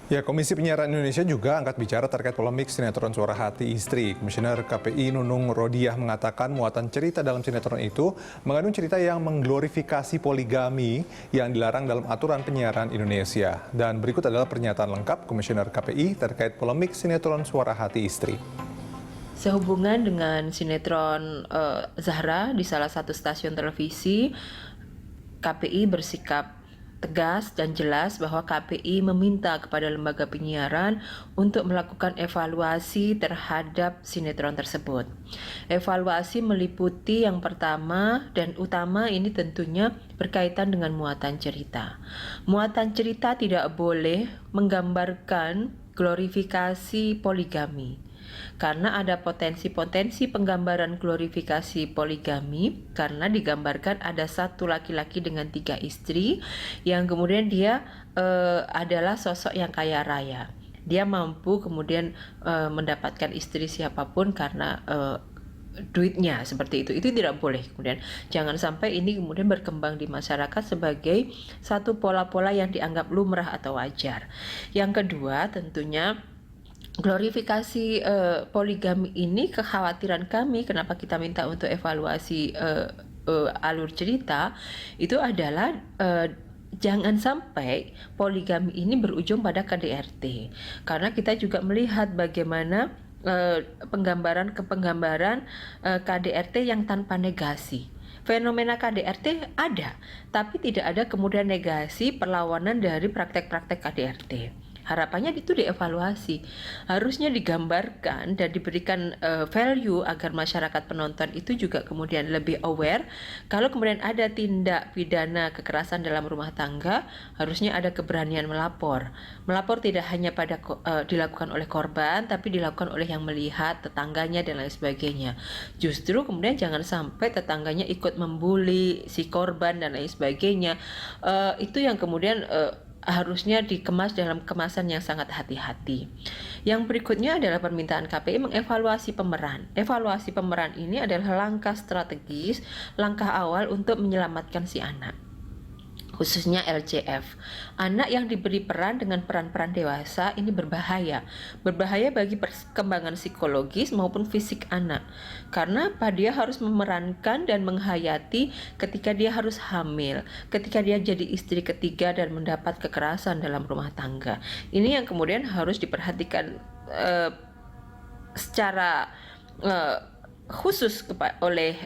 Ya, Komisi Penyiaran Indonesia juga angkat bicara terkait polemik sinetron Suara Hati Istri. Komisioner KPI Nunung Rodiah mengatakan muatan cerita dalam sinetron itu mengandung cerita yang mengglorifikasi poligami yang dilarang dalam aturan penyiaran Indonesia. Dan berikut adalah pernyataan lengkap Komisioner KPI terkait polemik sinetron Suara Hati Istri. Sehubungan dengan sinetron Zahra di salah satu stasiun televisi, KPI bersikap tegas dan jelas bahwa KPI meminta kepada lembaga penyiaran untuk melakukan evaluasi terhadap sinetron tersebut. Evaluasi meliputi yang pertama dan utama ini tentunya berkaitan dengan muatan cerita. Muatan cerita tidak boleh menggambarkan glorifikasi poligami. Karena ada potensi-potensi penggambaran glorifikasi poligami karena digambarkan ada satu laki-laki dengan 3 istri yang kemudian dia adalah sosok yang kaya raya. Dia mampu kemudian mendapatkan istri siapapun karena duitnya seperti itu tidak boleh. Kemudian jangan sampai ini kemudian berkembang di masyarakat sebagai satu pola-pola yang dianggap lumrah atau wajar. Yang kedua tentunya glorifikasi poligami ini, kekhawatiran kami kenapa kita minta untuk evaluasi alur cerita itu adalah jangan sampai poligami ini berujung pada KDRT, karena kita juga melihat bagaimana penggambaran KDRT yang tanpa negasi. Fenomena KDRT ada, tapi tidak ada kemudian negasi perlawanan dari praktek-praktek KDRT. Harapannya itu dievaluasi, harusnya digambarkan dan diberikan value agar masyarakat penonton itu juga kemudian lebih aware. Kalau kemudian ada tindak pidana kekerasan dalam rumah tangga, harusnya ada keberanian melapor. Melapor tidak hanya dilakukan oleh korban, tapi dilakukan oleh yang melihat, tetangganya dan lain sebagainya. Justru kemudian jangan sampai tetangganya ikut membuli si korban dan lain sebagainya. Itu yang kemudian harusnya dikemas dalam kemasan yang sangat hati-hati. Yang berikutnya adalah permintaan KPI mengevaluasi pemeran. Evaluasi pemeran ini adalah langkah strategis, langkah awal untuk menyelamatkan si anak, khususnya LCF. Anak yang diberi peran dengan peran-peran dewasa ini berbahaya bagi perkembangan psikologis maupun fisik anak, karena dia harus memerankan dan menghayati ketika dia harus hamil, ketika dia jadi istri ketiga dan mendapat kekerasan dalam rumah tangga. Ini yang kemudian harus diperhatikan secara khusus oleh